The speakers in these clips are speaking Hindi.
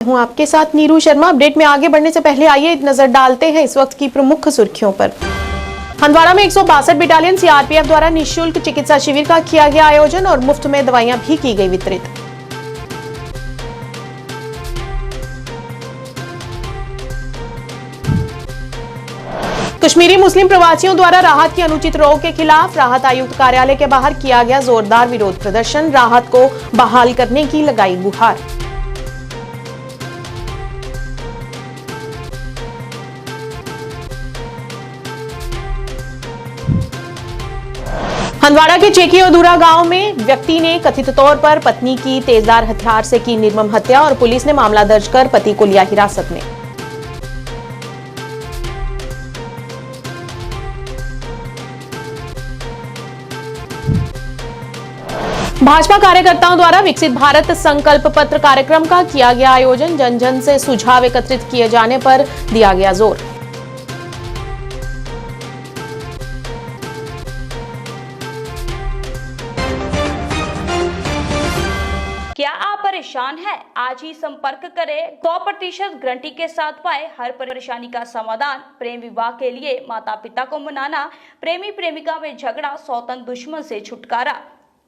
हूं आपके साथ नीरू शर्मा। अपडेट में आगे बढ़ने से पहले आइए नजर डालते हैं इस वक्त की प्रमुख सुर्खियों पर। हंदवाड़ा में 162 बटालियन सीआरपीएफ द्वारा निःशुल्क चिकित्सा शिविर का किया गया आयोजन और मुफ्त में दवाइयां भी की गई वितरित। कश्मीरी मुस्लिम प्रवासियों द्वारा राहत की अनुचित रोक के खिलाफ राहत आयुक्त कार्यालय के बाहर किया गया जोरदार विरोध प्रदर्शन। राहत को बहाल करने की लगाई गुहार। हंदवाड़ा के चेकी अधूरा गांव में व्यक्ति ने कथित तौर पर पत्नी की तेजधार हथियार से की निर्मम हत्या और पुलिस ने मामला दर्ज कर पति को लिया हिरासत में। भाजपा कार्यकर्ताओं द्वारा विकसित भारत संकल्प पत्र कार्यक्रम का किया गया आयोजन। जन जन से सुझाव एकत्रित किए जाने पर दिया गया जोर। क्या आप परेशान हैं? आज ही संपर्क करें। 100% गारंटी के साथ पाए हर परेशानी का समाधान। प्रेम विवाह के लिए माता पिता को मनाना, प्रेमी प्रेमिका में झगड़ा, सौतन दुश्मन से छुटकारा,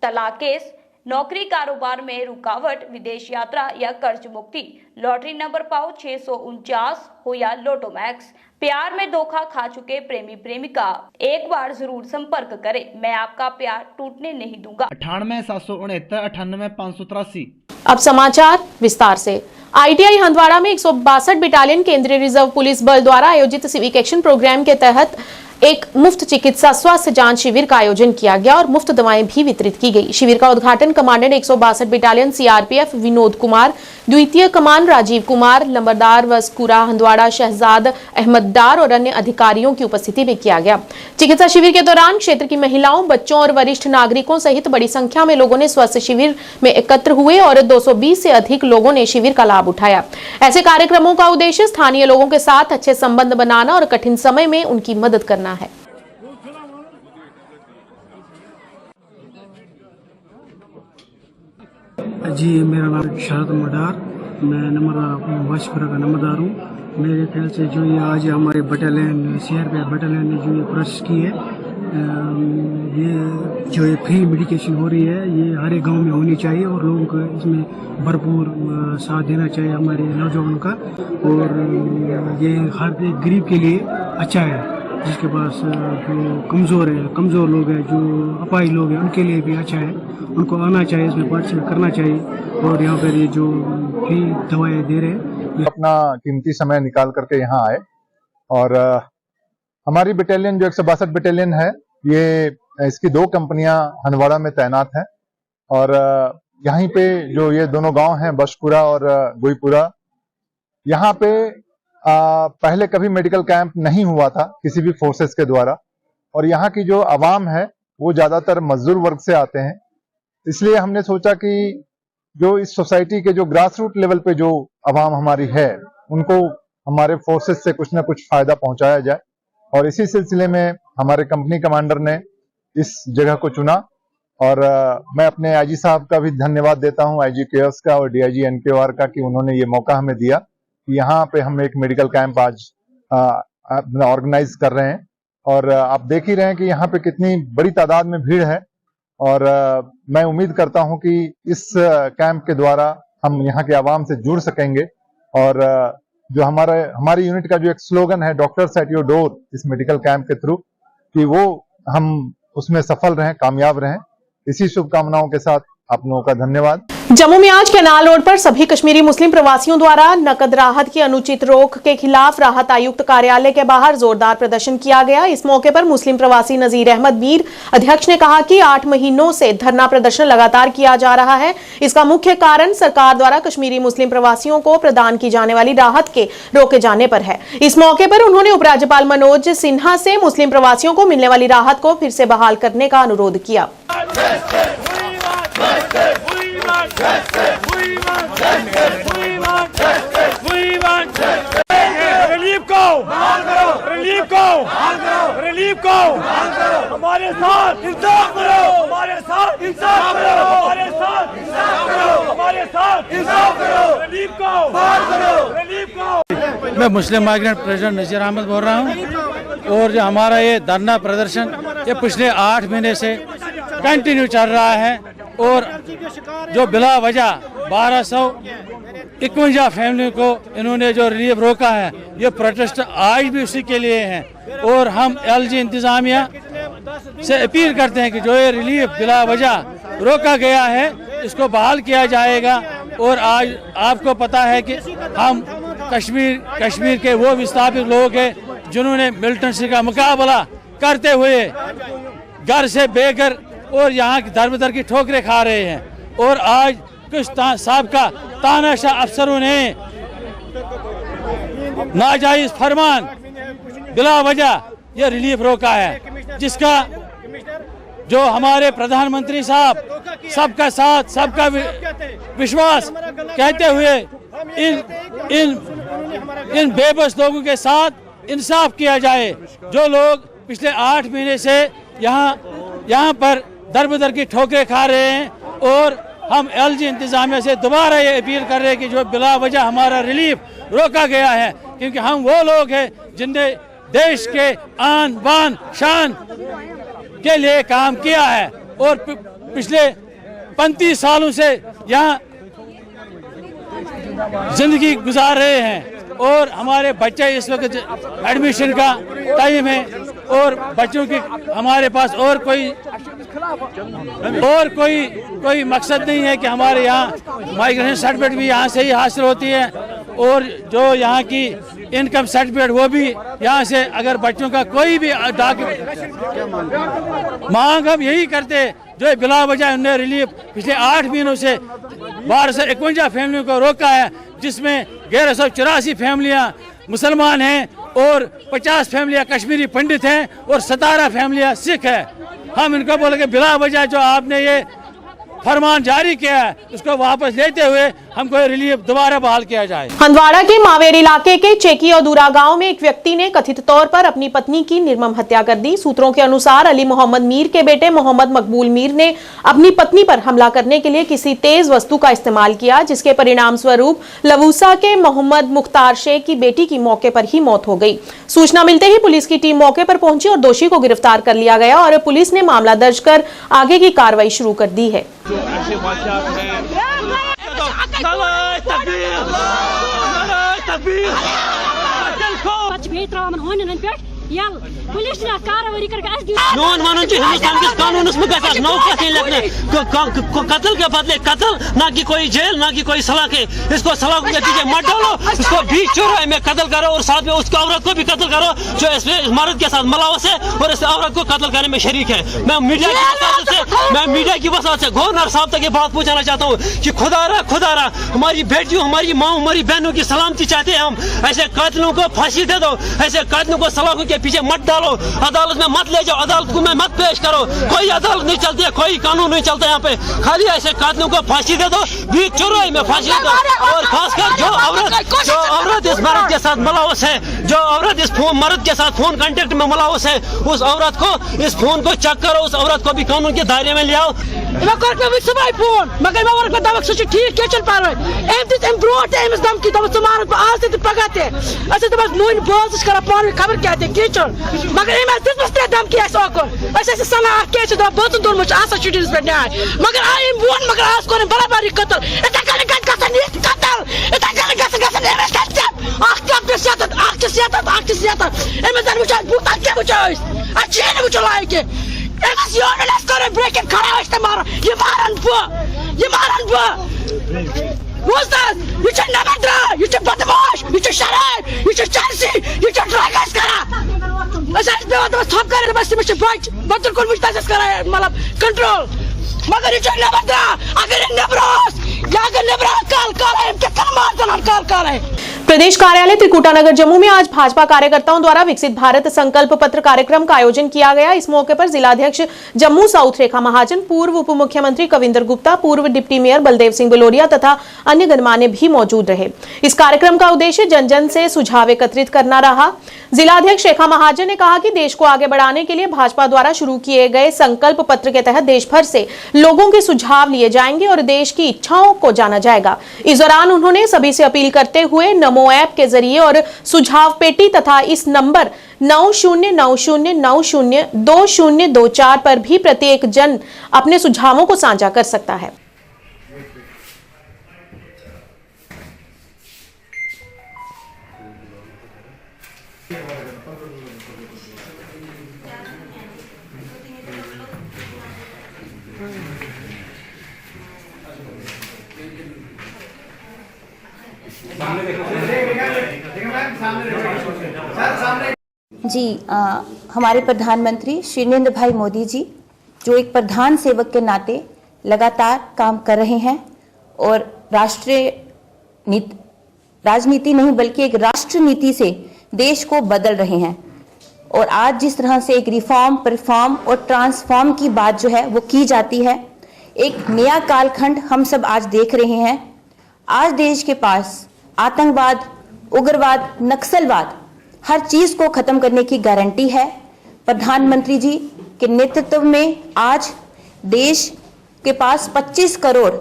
तलाक केस, नौकरी कारोबार में रुकावट, विदेश यात्रा या कर्ज मुक्ति, लॉटरी नंबर पाओ 649 हो या लोटो मैक्स, प्यार में धोखा खा चुके प्रेमी प्रेमिका, एक बार जरूर संपर्क करें। मैं आपका प्यार टूटने नहीं दूंगा। 98 769 98 583। अब समाचार विस्तार से। आईटीआई हंदवाड़ा में 162 बटालियन केंद्रीय रिजर्व पुलिस बल द्वारा आयोजित सिविक एक्शन प्रोग्राम के तहत एक मुफ्त चिकित्सा स्वास्थ्य जांच शिविर का आयोजन किया गया और मुफ्त दवाएं भी वितरित की गई। शिविर का उद्घाटन commandant 162 battalion CRPF Vinod Kumar, द्वितीय कमान राजीव कुमार, लंबरदार वस्कुरा हंदवाड़ा शहजाद अहमद डार और अन्य अधिकारियों की उपस्थिति में किया गया। चिकित्सा शिविर के दौरान क्षेत्र की महिलाओं, बच्चों और वरिष्ठ नागरिकों सहित बड़ी संख्या में लोगों ने स्वास्थ्य शिविर में एकत्र हुए और 220 से अधिक लोगों ने शिविर का लाभ उठाया। ऐसे कार्यक्रमों का उद्देश्य स्थानीय लोगों के साथ अच्छे संबंध बनाना और कठिन समय में उनकी मदद करना है। जी, मेरा नाम शरद मडार, मैं नंबर वाशपुरा का नंबरदार हूँ। मेरे ख्याल से जो ये आज हमारे बटालियन सीआरपीएफ बटालियन ने जो ये कोशिश की है, ये जो ये फ्री मेडिकेशन हो रही है, ये हर एक गांव में होनी चाहिए और लोगों को इसमें भरपूर साथ देना चाहिए हमारे नौजवानों का। और ये हर एक गरीब के लिए अच्छा है, जिसके पास जो कमज़ोर लोग हैं, जो अपाहिज लोग हैं, उनके लिए भी अच्छा है। उनको आना चाहिए, इसमें पार्टिसिपेट करना चाहिए। और यहाँ पर ये जो फ्री दवाएं दे रहे हैं, अपना कीमती समय निकाल करके यहाँ आए। और हमारी बटालियन जो 162 बटालियन है, ये इसकी 2 कंपनियां हंदवाड़ा में तैनात हैं। और यहीं पे जो ये दोनों गांव हैं, बशपुरा और गुईपुरा, यहाँ पे पहले कभी मेडिकल कैंप नहीं हुआ था किसी भी फोर्सेस के द्वारा। और यहाँ की जो आवाम है वो ज्यादातर मजदूर वर्ग से आते हैं, इसलिए हमने सोचा कि जो इस सोसाइटी के जो ग्रास रूट लेवल पे जो आवाम हमारी है, उनको हमारे फोर्सेस से कुछ ना कुछ फायदा पहुंचाया जाए। और इसी सिलसिले में हमारे कंपनी कमांडर ने इस जगह को चुना। और मैं अपने आईजी साहब का भी धन्यवाद देता हूं, आईजी केयर्स का और डीआईजी एनकेआर का, कि उन्होंने ये मौका हमें दिया कि यहाँ पे हम एक मेडिकल कैंप आज ऑर्गेनाइज कर रहे हैं। और आप देख ही रहे हैं कि यहाँ पे कितनी बड़ी तादाद में भीड़ है। और मैं उम्मीद करता हूं कि इस कैंप के द्वारा हम यहाँ के आवाम से जुड़ सकेंगे। और जो हमारी यूनिट का जो एक स्लोगन है, डॉक्टर्स एट योर डोर, इस मेडिकल कैंप के थ्रू, कि वो हम उसमें सफल रहें, कामयाब रहें। इसी शुभकामनाओं के साथ आप लोगों का धन्यवाद। जम्मू में आज कैनाल रोड पर सभी कश्मीरी मुस्लिम प्रवासियों द्वारा नकद राहत की अनुचित रोक के खिलाफ राहत आयुक्त कार्यालय के बाहर जोरदार प्रदर्शन किया गया। इस मौके पर मुस्लिम प्रवासी नजीर अहमद मीर अध्यक्ष ने कहा कि 8 महीनों से धरना प्रदर्शन लगातार किया जा रहा है। इसका मुख्य कारण सरकार द्वारा कश्मीरी मुस्लिम प्रवासियों को प्रदान की जाने वाली राहत के रोके जाने पर है। इस मौके पर उन्होंने उपराज्यपाल मनोज सिन्हा से मुस्लिम प्रवासियों को मिलने वाली राहत को फिर से बहाल करने का अनुरोध किया। रिलीफ को हमारे साथ इंसाफ करो, हमारे साथ इंसाफ करो, हमारे साथ इंसाफ करो। हमारे साथ इंसाफ करो, रिलीफ को बाहर करो, रिलीफ को। मैं मुस्लिम माइग्रेंट प्रेसिडेंट नज़ीर अहमद बोल रहा हूँ और जो हमारा ये धरना प्रदर्शन ये पिछले 8 महीने से कंटिन्यू चल रहा है और जो बिला वजह 1251 फैमिली को इन्होंने जो रिलीफ रोका है, ये प्रोटेस्ट आज भी उसी के लिए है। और हम LG इंतज़ामिया से अपील करते हैं कि जो ये रिलीफ बिला वजह रोका गया है इसको बहाल किया जाएगा। और आज आपको पता है कि हम कश्मीर के वो विस्थापित लोग हैं जिन्होंने मिलिटेंसी का मुकाबला करते हुए घर से बेघर और यहाँ की दर बदर की ठोकरें खा रहे हैं। और आज कुछ साबका तानाशाह अफसरों ने नाजायज फरमान बिला वजह यह रिलीफ रोका है, जिसका जो हमारे प्रधानमंत्री साहब सबका साथ सबका विश्वास कहते हुए इन बेबस लोगों के साथ इंसाफ किया जाए, जो लोग पिछले 8 महीने से यहाँ पर दर बदर की ठोकरें खा रहे हैं। और हम LG इंतज़ामिया से दोबारा ये अपील कर रहे हैं कि जो बिला वजह हमारा रिलीफ रोका गया है, क्योंकि हम वो लोग हैं जिनने देश के आन बान शान के लिए काम किया है और पिछले 35 सालों से यहाँ जिंदगी गुजार रहे हैं। और हमारे बच्चे इस वक्त एडमिशन का टाइम है और बच्चों की हमारे पास और कोई मकसद नहीं है कि हमारे यहाँ माइग्रेशन सर्टिफिकेट भी यहाँ से ही हासिल होती है और जो यहाँ की इनकम सर्टिफिकेट वो भी यहाँ से। अगर बच्चों का कोई भी डॉक्यूमेंट मांग हम यही करते जो बिला वजह उन्हें रिलीफ पिछले 8 महीनों से 1251 फैमिलियों को रोका है, जिसमें 1184 फैमिलियाँ मुसलमान हैं और 50 फैमिलियाँ कश्मीरी पंडित हैं और 17 फैमिलियाँ सिख हैं। हम इनको बोले कि बिला वजह जो आपने ये फरमान जारी किया है उसको वापस लेते हुए हमको रिलीफ दोबारा बहाल किया जाए। हंदवाड़ा के मावेर इलाके के चेकी और दूरा गांव में एक व्यक्ति ने कथित तौर पर अपनी पत्नी की निर्मम हत्या कर दी। सूत्रों के अनुसार अली मोहम्मद मीर के बेटे मोहम्मद मकबूल मीर ने अपनी पत्नी पर हमला करने के लिए किसी तेज वस्तु का इस्तेमाल किया, जिसके परिणाम स्वरूप लवूसा के मोहम्मद मुख्तार शेख की बेटी की मौके पर ही मौत हो गई। सूचना मिलते ही पुलिस की टीम मौके पर पहुंची और दोषी को गिरफ्तार कर लिया गया और पुलिस ने मामला दर्ज कर आगे की कार्रवाई शुरू कर दी है। नोन वन हिंदुस्तान के कानून में कत्ल के बदले कत्ल, ना कि कोई जेल ना कि कोई सलाखे। इसको सलाह के नतीजे मत डालो, इसको बीच चौराहे में कत्ल करो और साथ में उसकी औरत को भी कत्ल करो जो इस मर्द के साथ मलावस है और इस औरत को कत्ल करने में शरीक है। मैं मीडिया की वजह से गवर्नर साहब तक ये बात पहुंचाना चाहता हूँ कि खुदारा हमारी बेटियों हमारी माँ हमारी बहनों की सलामती चाहते हैं हम। ऐसे कातिलों को फांसी दे दो, ऐसे कातिलों को सलाखों के पीछे मत डालो, अदालत में मत ले जाओ, अदालत को में मत पेश करो। कोई अदालत नहीं चलती है, कोई कानून नहीं चलता यहाँ पे। खाली ऐसे कातिलों को फांसी दे दो, बीच चौराहे में फांसी दे दो। और खासकर जो औरत इस मर्द के साथ मलावस है, जो औरत इस मर्द के साथ फोन कांटेक्ट में मलावस है, उस औरत को इस फोन को चेक करो, उस औरत को भी कानून के दायरे में ले आओ। खबर क्या मगर धमकी सना बतन दोनमुच शुडिस पे न्याय मगर बोन मगर आज को बराबर कत्ल कंट्रोल मगर अगर प्रदेश कार्यालय त्रिकुटानगर जम्मू में आज भाजपा कार्यकर्ताओं द्वारा विकसित भारत संकल्प पत्र कार्यक्रम का आयोजन किया गया। इस मौके पर जिलाध्यक्ष जम्मू साउथ रेखा महाजन, पूर्व उप मुख्यमंत्री कविंदर गुप्ता, पूर्व डिप्टी मेयर बलदेव सिंह बलोरिया तथा अन्य गणमान्य भी मौजूद रहे। इस कार्यक्रम का उद्देश्य जन जन से सुझाव एकत्रित करना रहा। जिलाध्यक्ष रेखा महाजन ने कहा कि देश को आगे बढ़ाने के लिए भाजपा द्वारा शुरू किए गए संकल्प पत्र के तहत देश भर से लोगों के सुझाव लिए जाएंगे और देश की इच्छाओं को जाना जाएगा। इस दौरान उन्होंने सभी से अपील करते हुए नमो ऐप के जरिए और सुझाव पेटी तथा इस नंबर 9090902024 पर भी प्रत्येक जन अपने सुझावों को साझा कर सकता है। जी हमारे प्रधानमंत्री श्री नरेंद्र भाई मोदी जी जो एक प्रधान सेवक के नाते लगातार काम कर रहे हैं और राष्ट्रीय राजनीति नहीं बल्कि एक राष्ट्र नीति से देश को बदल रहे हैं। और आज जिस तरह से एक रिफॉर्म, परफॉर्म और ट्रांसफॉर्म की बात जो है वो की जाती है, एक नया कालखंड हम सब आज देख रहे हैं। आज देश के पास आतंकवाद, उग्रवाद, नक्सलवाद हर चीज को खत्म करने की गारंटी है। प्रधानमंत्री जी के नेतृत्व में आज देश के पास 25 करोड़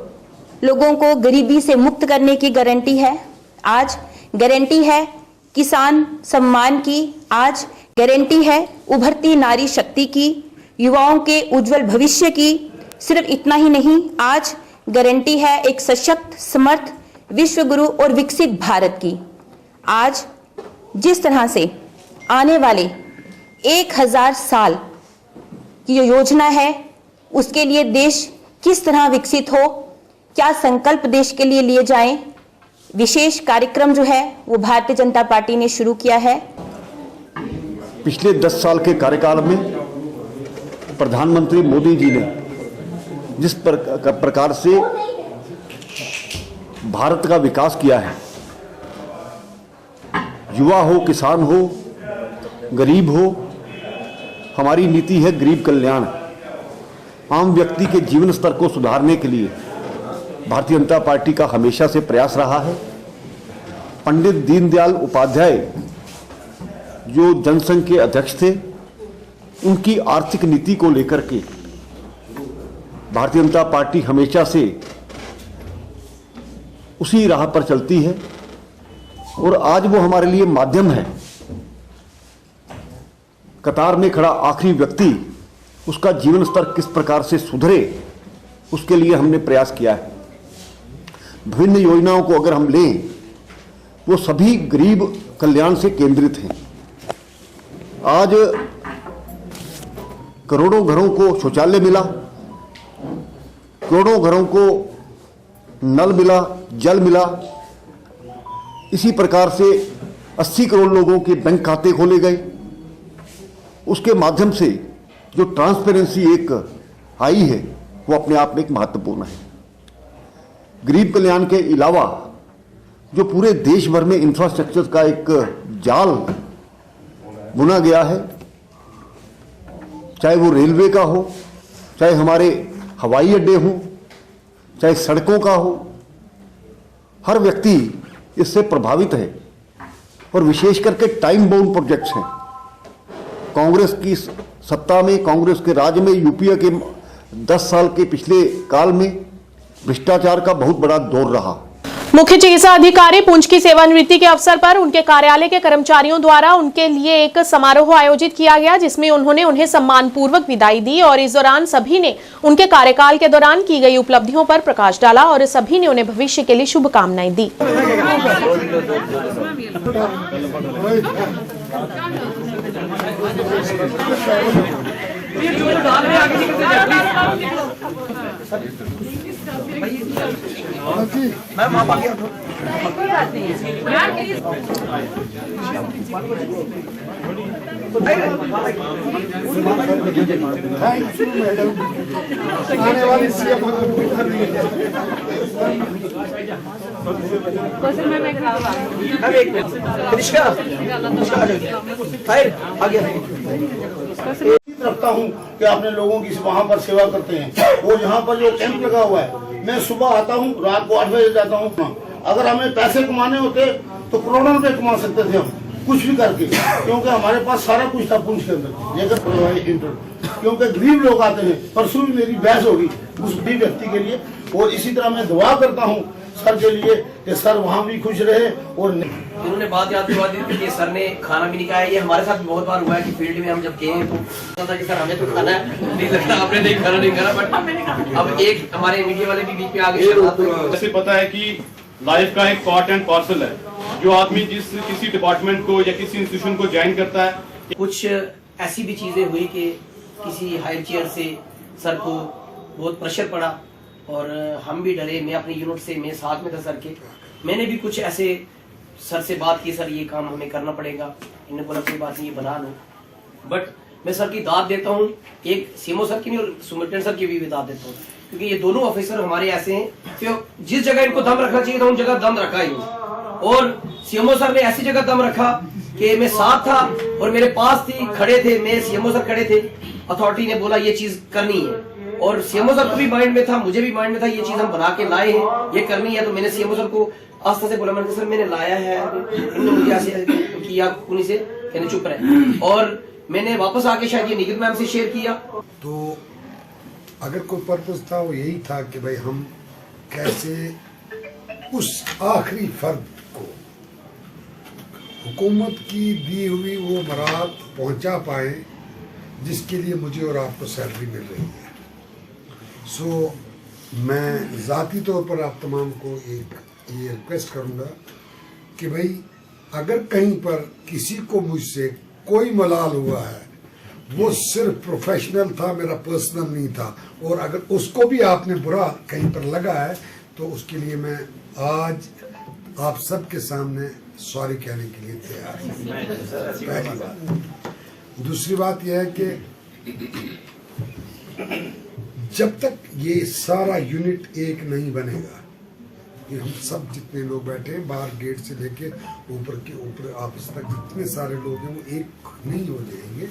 लोगों को गरीबी से मुक्त करने की गारंटी है। आज गारंटी है किसान सम्मान की, आज गारंटी है उभरती नारी शक्ति की, युवाओं के उज्जवल भविष्य की। सिर्फ इतना ही नहीं, आज गारंटी है एक सशक्त, समर्थ, विश्वगुरु और विकसित भारत की। आज जिस तरह से आने वाले 1000 साल की जो योजना है उसके लिए देश किस तरह विकसित हो, क्या संकल्प देश के लिए लिए जाएं, विशेष कार्यक्रम जो है वो भारतीय जनता पार्टी ने शुरू किया है। पिछले 10 साल के कार्यकाल में प्रधानमंत्री मोदी जी ने जिस प्रकार से भारत का विकास किया है, युवा हो, किसान हो, गरीब हो, हमारी नीति है गरीब कल्याण। आम व्यक्ति के जीवन स्तर को सुधारने के लिए भारतीय जनता पार्टी का हमेशा से प्रयास रहा है। पंडित दीनदयाल उपाध्याय जो जनसंघ के अध्यक्ष थे, उनकी आर्थिक नीति को लेकर के भारतीय जनता पार्टी हमेशा से उसी राह पर चलती है और आज वो हमारे लिए माध्यम है। कतार में खड़ा आखिरी व्यक्ति, उसका जीवन स्तर किस प्रकार से सुधरे, उसके लिए हमने प्रयास किया है। विभिन्न योजनाओं को अगर हम लें, वो सभी गरीब कल्याण से केंद्रित हैं। आज करोड़ों घरों को शौचालय मिला, करोड़ों घरों को नल मिला, जल मिला। इसी प्रकार से 80 करोड़ लोगों के बैंक खाते खोले गए। उसके माध्यम से जो ट्रांसपेरेंसी एक आई है वो अपने आप में एक महत्वपूर्ण है। गरीब कल्याण के अलावा जो पूरे देश भर में इंफ्रास्ट्रक्चर का एक जाल बुना गया है, चाहे वो रेलवे का हो, चाहे हमारे हवाई अड्डे हों, चाहे सड़कों का हो, हर व्यक्ति इससे प्रभावित है। और विशेष करके टाइम बाउंड प्रोजेक्ट्स हैं। कांग्रेस की सत्ता में, कांग्रेस के राज में, यूपीए के 10 साल के पिछले काल में भ्रष्टाचार का बहुत बड़ा दौर रहा। मुख्य चिकित्सा अधिकारी पुंछ की सेवानिवृत्ति के अवसर पर उनके कार्यालय के कर्मचारियों द्वारा उनके लिए एक समारोह आयोजित किया गया, जिसमें उन्हें सम्मान पूर्वक विदाई दी और इस दौरान सभी ने उनके कार्यकाल के दौरान की गई उपलब्धियों पर प्रकाश डाला और सभी ने उन्हें भविष्य के लिए शुभकामनाएं दी। मैम आप आगे आने वाली सीएम रखता हूँ कि अपने लोगों की वहाँ पर सेवा करते हैं। और यहाँ पर जो कैंप लगा हुआ है, मैं सुबह आता हूँ, रात को 8 बजे जाता हूँ। अगर हमें पैसे कमाने होते तो करोड़ों रुपए कमा सकते थे हम कुछ भी करके, क्योंकि हमारे पास सारा कुछ था पुंछ के अंदर। इंटर क्योंकि गरीब लोग आते हैं। परसों भी मेरी बहस होगी उस गरीब व्यक्ति के लिए, और इसी तरह मैं दुआ करता हूँ सर के लिए कि सर वहाँ भी खुश रहे। और उन्होंने बात याद दिलवा दी कि सर ने खाना भी नहीं खाया। ये हमारे साथ भी बहुत बार हुआ है कि फील्ड में हम जब गए तो था कि सर हमें तो खाना है, नहीं लगता आपने नहीं खाना नहीं करा। बट अब एक हमारे मीडिया वाले भी बीच में आ गए। जैसे पता है कि लाइफ का एक पार्ट एंड पार्सल है, जो आदमी जिस किसी डिपार्टमेंट को या किसी इंस्टीट्यूशन को ज्वाइन करता है। कुछ ऐसी भी चीजें हुई कि किसी हाई चेयर से सर को बहुत प्रेशर पड़ा और हम भी डरे। मैं अपनी यूनिट से मैं साथ में था सर के, मैंने भी कुछ ऐसे सर से बात की, सर ये काम हमें करना पड़ेगा। इन्होंने बोला कोई बात नहीं, ये बना लो। बट मैं सर की दाद देता हूँ, एक सीएमओ सर की नहीं और सुमल्टेंट सर की भी दाद देता हूँ, क्योंकि ये दोनों ऑफिसर हमारे ऐसे हैं कि जिस जगह इनको दम रखना चाहिए था उन जगह दम रखा ही। और सीएमओ सर ने ऐसी जगह दम रखा कि मैं साथ था और मेरे पास थी, खड़े थे, मैं सीएमओ सर खड़े थे। अथॉरिटी ने बोला ये चीज करनी है और सीएमओ सर को भी माइंड में था, मुझे भी माइंड में था, ये चीज हम बना के लाए हैं, ये करनी है। तो मैंने सीएमओ सर को आस्था से बोला, मैंने सर मैंने लाया है, इन्होंने मुझे ऐसे किया, उन्हीं से कहने चुप रहे। और मैंने वापस आके शायद ये निखिल मैम से शेयर किया। तो अगर कोई पर्पस था वो यही था कि भाई हम कैसे उस आखिरी फर्द को हुकूमत की दी हुई वो मराद पहुंचा पाए जिसके लिए मुझे और आपको सैलरी मिल रही है। सो मैं ज़ाती तौर पर आप तमाम को एक ये रिक्वेस्ट करूंगा कि भाई अगर कहीं पर किसी को मुझसे कोई मलाल हुआ है, वो सिर्फ प्रोफेशनल था, मेरा पर्सनल नहीं था, और अगर उसको भी आपने बुरा कहीं पर लगा है तो उसके लिए मैं आज आप सबके सामने सॉरी कहने के लिए तैयार हूँ। पहली बात। दूसरी बात यह है कि जब तक ये सारा यूनिट एक नहीं बनेगा, कि हम सब जितने लोग बैठे हैं बाहर गेट से लेके ऊपर के ऊपर ऑफिस तक जितने सारे लोग हैं वो एक नहीं हो जाएंगे,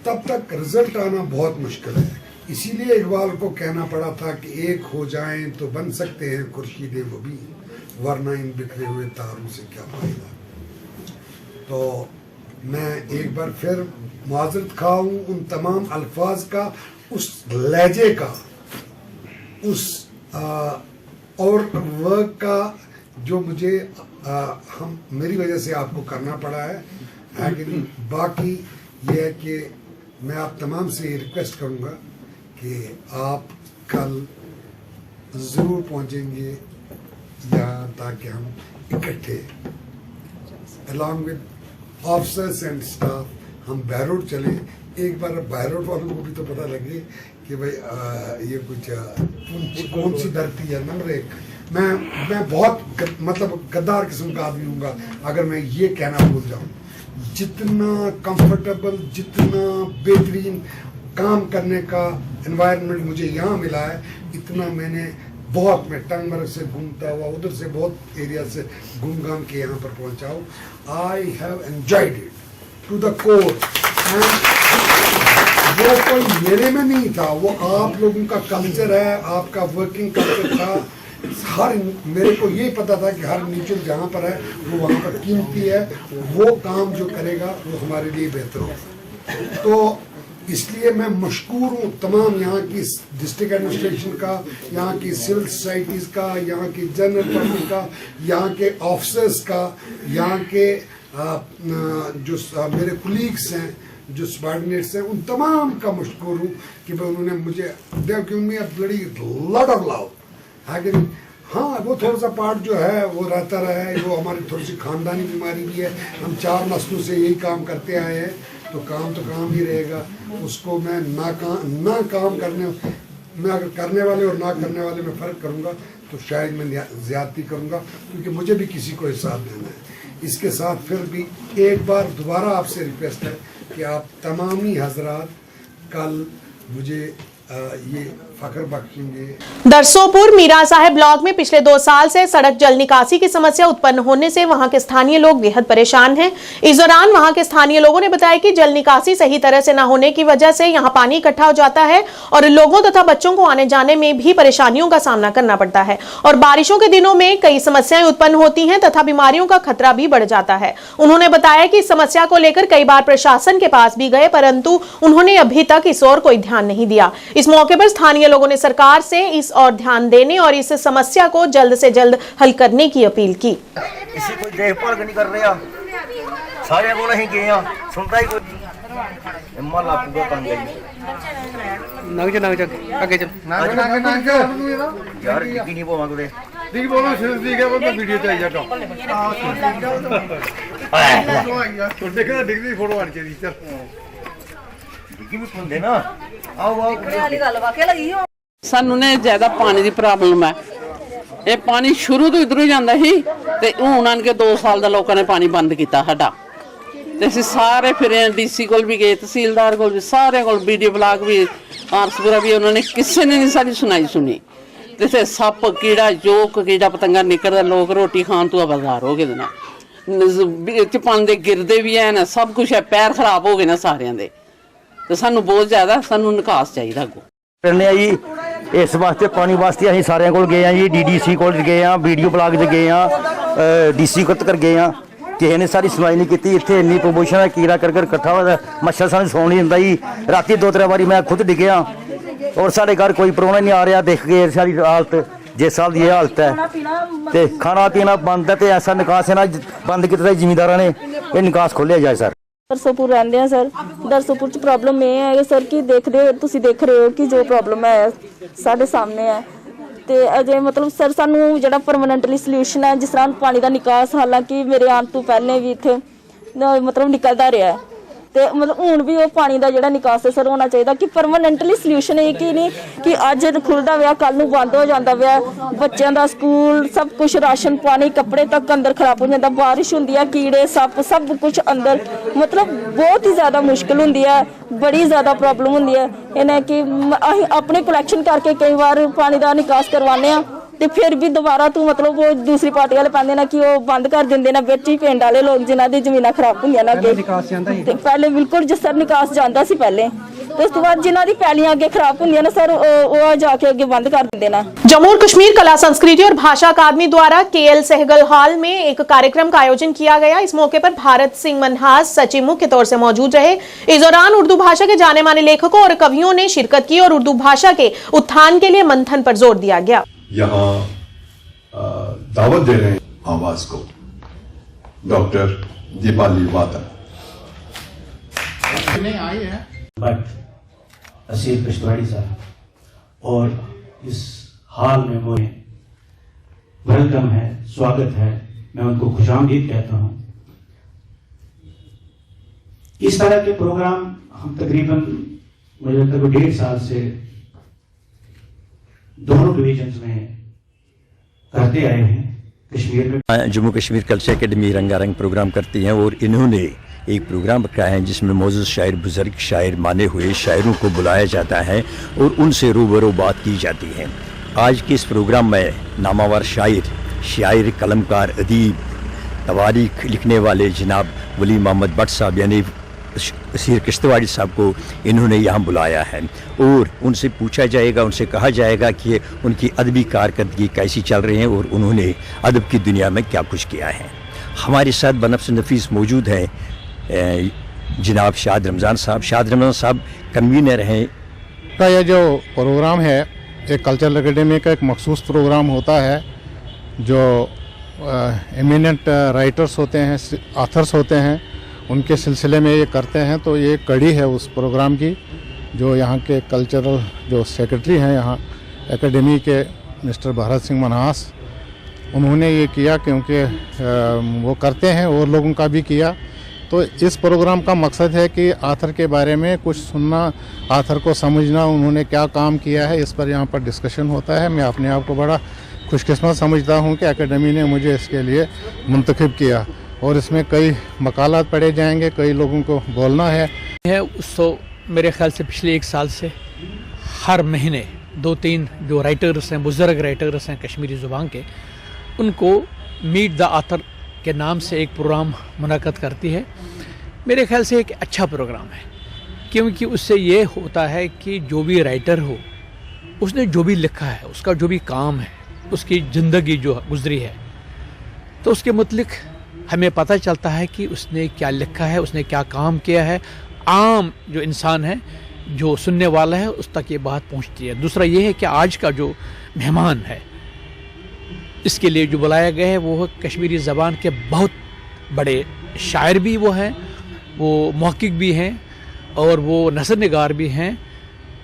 तब तक रिजल्ट आना बहुत मुश्किल है। इसीलिए इकबाल को कहना पड़ा था कि एक हो जाएं तो बन सकते हैं खुर्शीदें वो भी, वरना इन बिखरे हुए तारों से क्या फायदा। तो मैं एक बार फिर माजरत खा हूँ उन तमाम अल्फाज का, उस लहजे का, उस और वर्क का जो मुझे हम मेरी वजह से आपको करना पड़ा है। लेकिन बाकी ये है कि मैं आप तमाम से रिक्वेस्ट करूँगा कि आप कल ज़रूर पहुँचेंगे यहाँ, ताकि हम इकट्ठे along with officers and staff हम बहरोड चलें। एक बार बहरोड वालों को भी तो पता लगे कि भाई ये कुछ कौन सी धरती है। नंबर एक, मैं बहुत मतलब गद्दार किस्म का आदमी हूँगा अगर मैं ये कहना भूल जाऊँ। जितना कंफर्टेबल, जितना बेहतरीन काम करने का एनवायरनमेंट मुझे यहाँ मिला है, इतना मैंने बहुत, मैं टंगमर्ग से घूमता हुआ उधर से बहुत एरिया से घूम घाम के यहाँ पर पहुँचा हूँ। I have enjoyed it to the core. वो कोई मेरे में नहीं था, वो आप लोगों का कल्चर है, आपका वर्किंग कल्चर था। हर मेरे को ये पता था कि हर नीचे जहाँ पर है वो वहाँ पर कीमती है, वो काम जो करेगा वो हमारे लिए बेहतर होगा। तो इसलिए मैं मशकूर हूँ तमाम यहाँ की डिस्ट्रिक्ट एडमिनिस्ट्रेशन का, यहाँ की सिविल सोसाइटीज़ का, यहाँ की जनरल पब्लिक का, यहाँ के ऑफिसर्स का, यहाँ के जो मेरे कुलीग्स हैं, जो सबॉर्डिनेट्स हैं, उन तमाम का मशकूर हूँ कि भाई उन्होंने मुझे ब्लडी लॉट ऑफ लव। लेकिन हाँ, वो थोड़ा सा पार्ट जो है वो रहता रहा है, वो हमारी थोड़ी सी खानदानी बीमारी भी है। हम 4 नस्लों से यही काम करते आए हैं, तो काम ही रहेगा। उसको मैं ना काम करने मैं अगर करने वाले और ना करने वाले में फ़र्क करूँगा तो शायद मैं ज़्यादती करूँगा, क्योंकि मुझे भी किसी को हिसाब देना है। इसके साथ फिर भी एक बार दोबारा आपसे रिक्वेस्ट है कि आप तमामी हजरात कल मुझे ये फख्र बख्शेंगे। दरसोपुर मीरा साहिब ब्लॉक में पिछले 2 साल से सड़क जल निकासी की समस्या उत्पन्न होने से वहां के स्थानीय लोग बेहद परेशान हैं। इस दौरान वहां के स्थानीय लोगों ने बताया कि जल निकासी सही तरह से न होने की वजह से यहां पानी इकट्ठा हो जाता है और लोगों तथा बच्चों को आने जाने में भी परेशानियों का सामना करना पड़ता है और बारिशों के दिनों में कई समस्याएं उत्पन्न होती हैं तथा बीमारियों का खतरा भी बढ़ जाता है। उन्होंने बताया कि इस समस्या को लेकर कई बार प्रशासन के पास भी गए, परंतु उन्होंने अभी तक इस ओर कोई ध्यान नहीं दिया। इस मौके पर स्थानीय लोगों ने सरकार से इस और ध्यान देने और इस समस्या को जल्द से जल्द हल करने की अपील की। इसी कोई देखभाल नहीं कर रहे, सारे को नहीं गए, सुनता ही कोई आगे चल यार नहीं बोला ठीक बोलो ठीक है, वो तो वीडियो चाहिए जाओ देखना डिग्री फोटो आनी चाहिए चल डिग्री भी फोन देना आओ आओ वाली गल वाकई लगी हो। ਸਾਨੂੰ ਨੇ ਜ਼ਿਆਦਾ ਪਾਣੀ ਦੀ ਪ੍ਰੋਬਲਮ ਹੈ। ਇਹ ਪਾਣੀ ਸ਼ੁਰੂ ਤੋਂ ਇਧਰੋਂ ਹੀ ਜਾਂਦਾ ਸੀ ਤੇ ਹੁਣ ਆਣ ਕੇ 2 ਸਾਲ ਦਾ ਲੋਕਾਂ ਨੇ ਪਾਣੀ ਬੰਦ ਕੀਤਾ ਸਾਡਾ ਤੇ ਅਸੀਂ ਸਾਰੇ ਫਿਰੇ ਡੀਸੀ ਕੋਲ ਵੀ ਗਏ, ਤਹਿਸੀਲਦਾਰ ਕੋਲ ਵੀ, ਸਾਰਿਆਂ ਕੋਲ, ਵੀਡੀਓ ਬਲਾਕ ਵੀ, ਆਰਸਪੁਰਾ ਵੀ, ਉਹਨਾਂ ਨੇ ਕਿਸੇ ਨੇ ਨਹੀਂ ਸਾਡੀ ਸੁਣਾਈ ਸੁਣੀ ਤੇ ਫਿਰ ਸੱਪ ਕੀੜਾ ਜੋਕ ਕੀੜਾ ਪਤੰਗਾ ਨਿਕਲਦਾ, ਲੋਕ ਰੋਟੀ ਖਾਣ ਤੋਂ ਆਵਾਜ਼ਾਰ ਹੋ ਗਏ ਦੇ ਨਾਲ ਚ ਪਾਣੀ ਦੇ ਗਿਰਦੇ ਵੀ ਐ ਨਾ, ਸਭ ਕੁਝ ਹੈ, ਪੈਰ ਖਰਾਬ ਹੋ ਗਏ ਨਾ ਸਾਰਿਆਂ ਦੇ ਤੇ ਸਾਨੂੰ ਬਹੁਤ ਜ਼ਿਆਦਾ ਸਾਨੂੰ ਨਿਕਾਸ ਚਾਹੀਦਾ ਅੱਗੋਂ करने जी। इस वास्ते पानी वास्ते अं सारे को गए हैं जी, DDC को गए हैं, वीडियो ब्लॉग से गए हैं, DC को तक गए हैं, किसी ने सारी सुनाई नहीं की। इतने इन्नी प्रमोशन है, कीड़ा कर इकट्ठा हुआ, मच्छर सानू सौन नहीं दिंदा जी। राती 2-3 बारी मैं खुद डिग्या और साढ़े घर कोई परौना नहीं आ रहा। देख गए सारी हालत, जिस साल की हालत है तो खाना पीना बंद है, तो ऐसा निकास है ना बंद किया जिमींदार ने, ये निकास खोलिया जाए सर। दरसोपुर रहते हैं सर, दरसोपुर च प्रॉब्लम ये है सर कि देख रहे हो कि जो प्रॉब्लम है साढ़े सामने है तो अजे मतलब सर सानू जो परमानेंटली सल्यूशन है, जिस तरह पानी का निकास हालांकि मेरे आने तो पहले भी इतने मतलब निकलता रहा है तो मतलब हूँ भी वो पानी का जो निकास है सर होना चाहिए कि परमानेंटली सल्यूशन है कि नहीं कि अज खुलता हुआ कल नूं बंद हो जाता हुआ, बच्चों का स्कूल सब कुछ, राशन पानी कपड़े तक अंदर खराब हो जाता, बारिश होंदी है, कीड़े सप सब कुछ अंदर, मतलब बहुत ही ज़्यादा मुश्किल होंदी है, बड़ी ज़्यादा प्रॉब्लम होंदी है इन्हें कि असीं अपने कलैक्शन करके कई बार पानी का निकास करवाने तो फिर भी दोबारा तू मतलब वो दूसरी पार्टी वाले पाते ना कि वो बंद कर देंगे ना, बिच ही पिंड वाले लोग जिन्हों की जमीन खराब होंगे ना अगे पहले बिल्कुल जिस सर निकास जाता सी पहले तो उस बाद जिन्हों की पैलियां अगे खराब होंगे ना सर वो जाके अगे बंद कर देंगे ना। जम्मू और कश्मीर कला संस्कृति और भाषा अकादमी द्वारा KL सहगल हॉल में एक कार्यक्रम का आयोजन किया गया। इस मौके पर भारत सिंह मनहास सचिव मुख्य तौर से मौजूद रहे। इस दौरान उर्दू भाषा के जाने माने लेखकों और कवियों ने शिरकत की और उर्दू भाषा के उत्थान के लिए मंथन पर जोर दिया गया। यहाँ दावत दे रहे हैं आवाज को डॉक्टर दीपाली वादन आई है बट असीर कश्तवाड़ी साहब और इस हाल में वो वेलकम है, स्वागत है, मैं उनको खुशामदीद कहता हूँ। इस तरह के प्रोग्राम हम तकरीबन मुझे लगता है 1.5 साल से दोनों डिवीजन्स में करते आए हैं। कश्मीर में जम्मू कश्मीर कल्चर एकेडमी रंगारंग प्रोग्राम करती हैं और इन्होंने एक प्रोग्राम रखा है जिसमें मौजूद शायर, बुजुर्ग शायर, माने हुए शायरों को बुलाया जाता है और उनसे रूबरू बात की जाती है। आज के इस प्रोग्राम में नामावर शायर, कलमकार, अदीब, तवारीख लिखने वाले जनाब वली मोहम्मद भट्ट साहब यानी असीर किश्तवाड़ी साहब को इन्होंने यहाँ बुलाया है और उनसे पूछा जाएगा, उनसे कहा जाएगा कि उनकी अदबी कारकर्दगी कैसी चल रही है और उन्होंने अदब की दुनिया में क्या कुछ किया है। हमारे साथ बनफ्स नफीस मौजूद हैं जनाब शाद रमज़ान साहब। शाद रमज़ान साहब कन्वीनर हैं। का यह जो प्रोग्राम है एक कल्चरल एकेडमी का एक मखसूस प्रोग्राम होता है जो एमिनेंट राइटर्स होते हैं, ऑथर्स होते हैं, उनके सिलसिले में ये करते हैं। तो ये कड़ी है उस प्रोग्राम की जो यहाँ के कल्चरल जो सेक्रेटरी हैं यहाँ एकेडमी के मिस्टर भारत सिंह मनहास, उन्होंने ये किया क्योंकि वो करते हैं और लोगों का भी किया तो इस प्रोग्राम का मकसद है कि आथर के बारे में कुछ सुनना, आथर को समझना, उन्होंने क्या काम किया है, इस पर यहाँ पर डिस्कशन होता है। मैं अपने आप को बड़ा खुशकिस्मत समझता हूँ कि एकेडमी ने मुझे इसके लिए मुंतखब किया और इसमें कई मकालात पढ़े जाएंगे, कई लोगों को बोलना है। तो मेरे ख्याल से पिछले 1 साल से हर महीने 2-3 जो राइटर्स हैं, बुज़ुर्ग राइटर्स हैं कश्मीरी ज़ुबान के, उनको मीट द आथर के नाम से एक प्रोग्राम मुनक़द करती है। मेरे ख्याल से एक अच्छा प्रोग्राम है, क्योंकि उससे ये होता है कि जो भी राइटर हो, उसने जो भी लिखा है, उसका जो भी काम है, उसकी ज़िंदगी जो गुजरी है, तो उसके मुतलिक हमें पता चलता है कि उसने क्या लिखा है, उसने क्या काम किया है। आम जो इंसान है, जो सुनने वाला है, उस तक ये बात पहुंचती है। दूसरा ये है कि आज का जो मेहमान है, इसके लिए जो बुलाया गया है, वो कश्मीरी ज़बान के बहुत बड़े शायर भी वो हैं, वो मौक़िक़ भी हैं और वो नसर निगार भी हैं,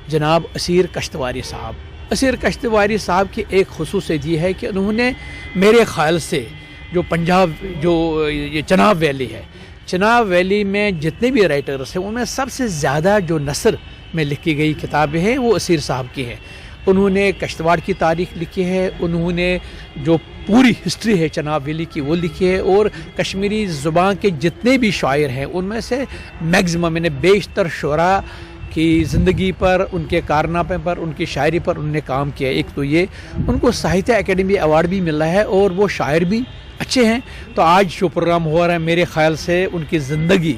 जनाब असीर कश्तवारी साहब। असीर कश्तवारी साहब की एक खुसूसियत ये है कि उन्होंने मेरे ख़्याल से जो पंजाब जो ये चनाब वैली है, चनाब वैली में जितने भी राइटर्स हैं, उनमें सबसे ज़्यादा जो नसर में लिखी गई किताबें हैं वो असीर साहब की हैं। उन्होंने कश्तवाड़ की तारीख़ लिखी है, उन्होंने जो पूरी हिस्ट्री है चनाब वैली की वो लिखी है, और कश्मीरी ज़ुबान के जितने भी शायर हैं उनमें से मैक्सिमम मैंने बेशतर शुरा की ज़िंदगी पर, उनके कारनामे पर, उनकी शायरी पर उन्होंने काम किया। एक तो ये उनको साहित्य अकेडमी अवार्ड भी मिला है और वो शायर भी अच्छे हैं। तो आज जो प्रोग्राम हो रहा है, मेरे ख़्याल से उनकी ज़िंदगी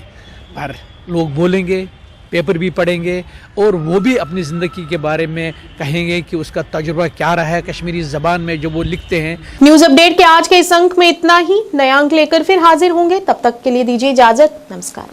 पर लोग बोलेंगे, पेपर भी पढ़ेंगे और वो भी अपनी ज़िंदगी के बारे में कहेंगे कि उसका तजुर्बा क्या रहा है कश्मीरी ज़बान में जो वो लिखते हैं। न्यूज़ अपडेट के आज के इस अंक में इतना ही। नया अंक लेकर फिर हाजिर होंगे, तब तक के लिए दीजिए इजाज़त। नमस्कार।